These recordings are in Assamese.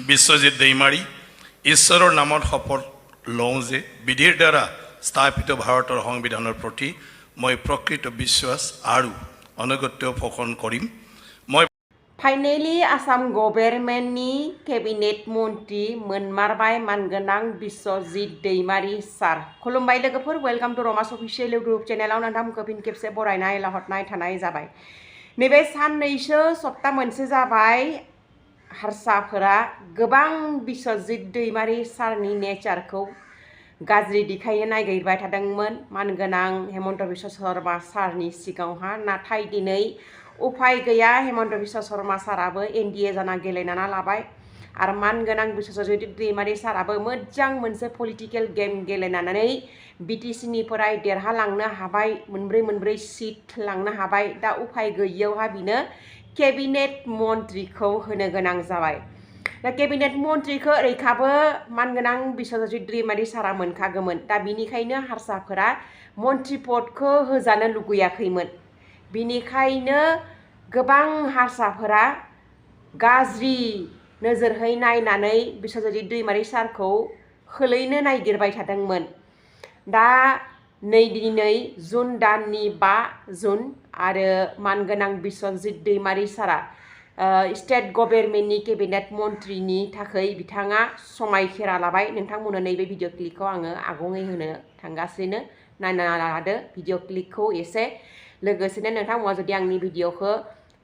বিশ্বজিৎ দৈমাৰী ঈশ্বৰৰ নামত শপত লওঁ যে বিধিৰ দ্বাৰা স্থাপিত ভাৰতৰ সংবিধানৰ প্ৰতি মই প্ৰকৃত বিশ্বাস আৰু অনুগত্য পোষণ কৰিম। Finally, Assam government-ni cabinet मन्त्रि मोनमारबाय मानगोनां बिश्वजित दैमारी सार। खुलुमबाय लोगोफोर, वेलकाम टू रमास अफिसियेल इउटुब चेनेलाव नोंथांमोनखौ फिन खेबसे बरायनाय लाहरनाय थानाय जाबाय। नैबे साननैसो सप्ता मोनसे जाबाय हारसाफोरा गोबां बिश्वजित दैमारी सारनि नेचारखौ गाज्रि दिखायनो नागिरबाय थादोंमोन मानगोनां हेमन्त बिश्व शर्मा सारनि सिगाङावहा, नाथाय दिनै उफाय गैया हेमन्त बिश्व शर्मा साराबो एनडिए जाना गेलेना लाबाय आरो मानगोनां बिश्वजित दैमारी साराबो मोजां मोनसे पलिटिकेल गेम गेलेनानै बिटिसिनिफ्राय देरहालांनो हाबाय, मोनब्रै सीट लांनो हाबाय। दा उफाय गैयैयावहा बिनो केबिनेट मन्त्रिखौ होनो गोनां जाबाय। दा केबिनेट मन्त्रिखौ ओरैखाबो मानगोनां बिश्वजित दैमारी सारा मोनखागौमोन। दा बिनिखायनो हारसाफोरा मन्त्रि पदखौ होजानो लुगैयाखैमोन। बिनिखायनो गोबां हारसाफोरा गाज्रि नोजोरहै नायनानै बिश्वजित दैमारी सारखौ खोलैनो नागिरबाय थादोंमोन। दा दिनै जुन दाननि 5 जुन आरो मानगोनां बिश्वजित दैमारी सारा स्टेट गभर्नमेन्टनि केबिनेट मन्त्रिनि थाखाय बिथाङा समायखेरा लाबाय। नोंथांमोननो नैबे भिडिअ क्लिपखौ आङो आगुङै होनो थांगासिनो, नायना लादो भिडिअ क्लिपखौ एसे। लोगोसेनो नोंथांमोना जुदि आंनि भिडिअखौ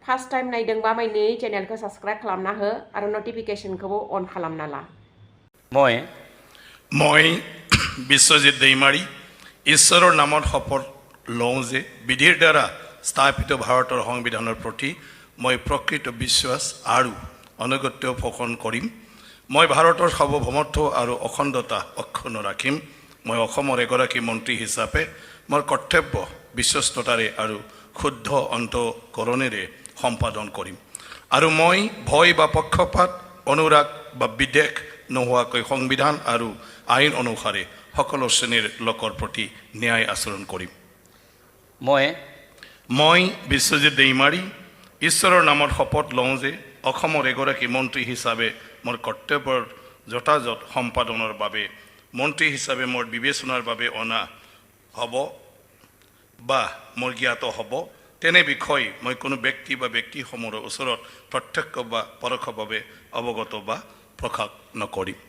फार्स्ट टाइम नायदोंबा माने चेनेलखौ साबस्क्राइब खालामना हो आरो नटिफिकेशनखौबो अन खालामना ला। মই বিশ্বজিৎ দৈমাৰী ঈশ্বৰৰ নামত শপত লওঁ যে বিধিৰ দ্বাৰা স্থাপিত ভাৰতৰ সংবিধানৰ প্ৰতি মই প্ৰকৃত বিশ্বাস আৰু অনুগত্য পোষণ কৰিম। মই ভাৰতৰ সাৰ্বভৌমত্ব আৰু অখণ্ডতা অক্ষুণ্ণ ৰাখিম। মই অসমৰ এগৰাকী মন্ত্ৰী হিচাপে মোৰ কৰ্তব্য বিশ্বস্ততাৰে আৰু শুদ্ধ অন্তঃকৰণেৰে সম্পাদন কৰিম আৰু মই ভয় বা পক্ষপাত, অনুৰাগ বা বিদ্বেষ নোহোৱাকৈ সংবিধান আৰু আইন অনুসাৰে সকলো শ্ৰেণীৰ লোকৰ প্ৰতি ন্যায় আচৰণ কৰিম। মই বিশ্বজিৎ দৈমাৰী ঈশ্বৰৰ নামত শপত লওঁ যে অসমৰ এগৰাকী মন্ত্ৰী হিচাপে মোৰ কৰ্তব্যৰ যথাযথ সম্পাদনৰ বাবে মন্ত্ৰী হিচাপে মোৰ বিবেচনাৰ বাবে অনা হ'ব বা মোৰ জ্ঞাত হ'ব তেনে বিষয় মই কোনো ব্যক্তি বা ব্যক্তিসমূহৰ ওচৰত প্ৰত্যক্ষ বা পৰোক্ষভাৱে অৱগত বা প্ৰকাশ নকৰিম।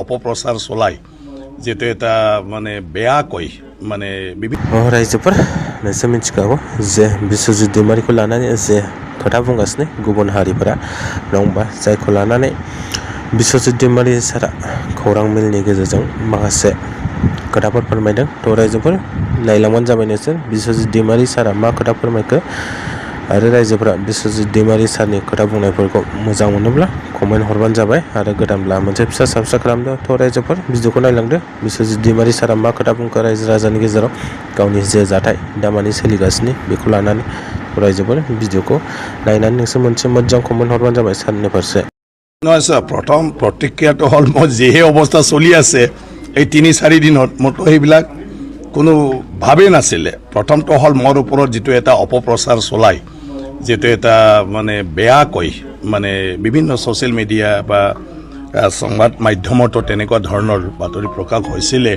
অপপ্ৰচাৰ চলাই যেটো এটা মানে বেয়াকৈ মানে रायजोफोर नोंसोर मिथिखागौ जे बिश्वजित दैमारीखौ लानानै जे खोथा बुंगासिनो गुबुन हारिफोरा नङा, जायखौ लानानै बिश्वजित दैमारी सारा खौरां मेलनि गेजेरजों माखासे खोथाफोर फोरमायदों। थ' रायजोफोर नायलांबानो जाबाय नोंसोर बिश्वजित दैमारी सारा मा खोथा फोरमायखो आरो रायजोफोरा बिश्वजित दैमारी सारनि खोथा बुंनायफोरखौ मोजां मोनोब्ला कमेन्ट हरबानो जाबाय आरो गोदानब्ला मोनसे फिसा साबस्क्राइब खालामदो। थ' रायजोफोर भिडिअखौ नायलांदो बिश्वजित दैमारी सारा मा खोथा बुंखो रायजो राजानि गेजेराव गावनि जे जाथाय दामानि सोलिगासिनो बेखौ लानानै। रायजोफोर भिडिअखौ नायनानै नोंसोर मोनसे मोजां कमेन्ट हरबानो जाबाय सारनि फारसे। নহয় ছাৰ, প্ৰথম প্ৰতিক্ৰিয়াটো হ'ল মই যিহে অৱস্থা চলি আছে এই ৩-৪ দিনত মোৰতো সেইবিলাক কোনো ভাবেই নাছিলে। প্ৰথমটো হ'ল মোৰ ওপৰত যিটো এটা অপপ্ৰচাৰ চলাই, যেটো এটা মানে বেয়াকৈ মানে বিভিন্ন ছ'চিয়েল মিডিয়া বা সংবাদ মাধ্যমতো তেনেকুৱা ধৰণৰ বাতৰি প্ৰকাশ হৈছিলে।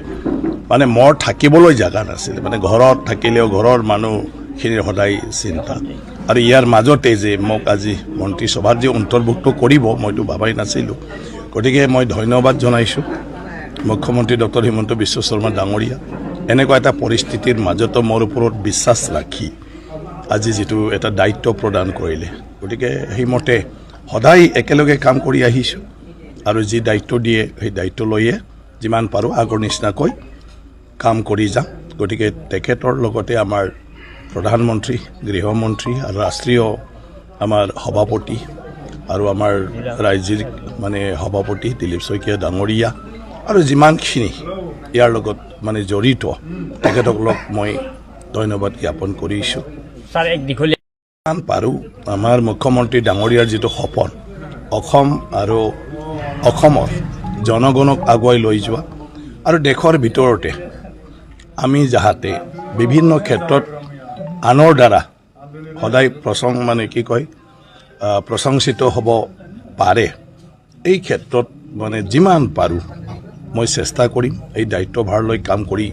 মানে মোৰ থাকিবলৈ জেগা নাছিলে, মানে ঘৰত থাকিলেও ঘৰৰ মানুহখিনিৰ সদায় চিন্তা আৰু ইয়াৰ মাজতে যে মোক আজি মন্ত্ৰীসভাত যে অন্তৰ্ভুক্ত কৰিব মইতো ভাবাই নাছিলোঁ। গতিকে মই ধন্যবাদ জনাইছোঁ মুখ্যমন্ত্ৰী ডক্টৰ হিমন্ত বিশ্ব শৰ্মা ডাঙৰীয়া এনেকুৱা এটা পৰিস্থিতিৰ মাজতো মোৰ ওপৰত বিশ্বাস ৰাখি আজি যিটো এটা দায়িত্ব প্ৰদান কৰিলে গতিকে সেইমতে সদায় একেলগে কাম কৰি আহিছোঁ আৰু যি দায়িত্ব দিয়ে সেই দায়িত্ব লৈয়ে যিমান পাৰোঁ আগৰ নিচিনাকৈ কাম কৰি যাম গতিকে তেখেতৰ লগতে আমাৰ প্ৰধানমন্ত্ৰী গৃহমন্ত্ৰী আৰু ৰাষ্ট্ৰীয় আমাৰ সভাপতি আৰু আমাৰ ৰাজ্যিক মানে সভাপতি দিলীপ শইকীয়া ডাঙৰীয়া আৰু যিমানখিনি ইয়াৰ লগত মানে জড়িত তেখেতসকলক মই ধন্যবাদ জ্ঞাপন কৰিছোঁ ছাৰ এক দীঘলীয়া যিমান পাৰোঁ আমাৰ মুখ্যমন্ত্ৰী ডাঙৰীয়াৰ যিটো সপোন অসম আৰু অসমৰ জনগণক আগুৱাই লৈ যোৱা আৰু দেশৰ ভিতৰতে আমি যাহাতে বিভিন্ন ক্ষেত্ৰত আনৰ দ্বাৰা সদায় প্ৰশংসিত হ'ব পাৰে এই ক্ষেত্ৰত মানে যিমান পাৰোঁ মই চেষ্টা কৰিম এই দায়িত্বভাৰ লৈ কাম কৰি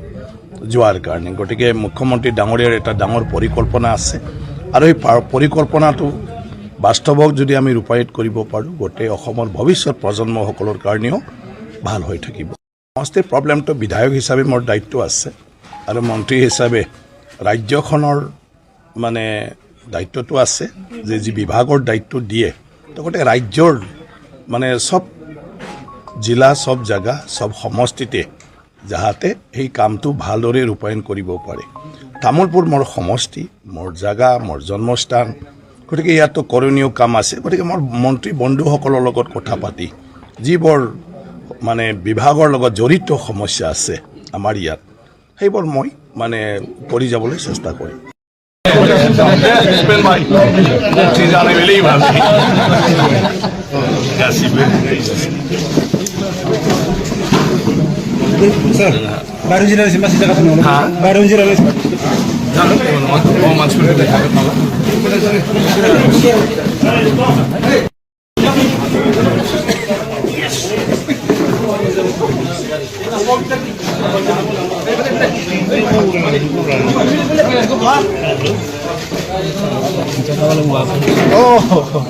যোৱাৰ কাৰণে গতিকে মুখ্যমন্ত্ৰী ডাঙৰীয়াৰ এটা ডাঙৰ পৰিকল্পনা আছে আৰু এই পৰিকল্পনাটো বাস্তৱক যদি আমি ৰূপায়িত কৰিব পাৰোঁ গোটেই অসমৰ ভৱিষ্যত প্ৰজন্মসকলৰ কাৰণেও ভাল হৈ থাকিব সমষ্টিৰ প্ৰব্লেমটো বিধায়ক হিচাপে মোৰ দায়িত্ব আছে আৰু মন্ত্ৰী হিচাপে ৰাজ্যখনৰ মানে দায়িত্বটো আছে যে যি বিভাগৰ দায়িত্ব দিয়ে তো গোটেই ৰাজ্যৰ মানে চব জিলা চব জাগা চব সমষ্টিতে যাহাতে সেই কামটো ভালদৰে ৰূপায়ণ কৰিব পাৰে তামোলপুৰ মোৰ সমষ্টি মোৰ জাগা মোৰ জন্মস্থান গতিকে ইয়াতো কৰণীয় কাম আছে গতিকে মোৰ মন্ত্ৰী বন্ধুসকলৰ লগত কথা পাতি যিবোৰ মানে বিভাগৰ লগত জড়িত সমস্যা আছে আমাৰ ইয়াত সেইবোৰ মই মানে কৰি যাবলৈ চেষ্টা কৰিম Baru jiran sih masih dekat nol. Baru jiran sih. Oh masuk ke dekat nol. Oh.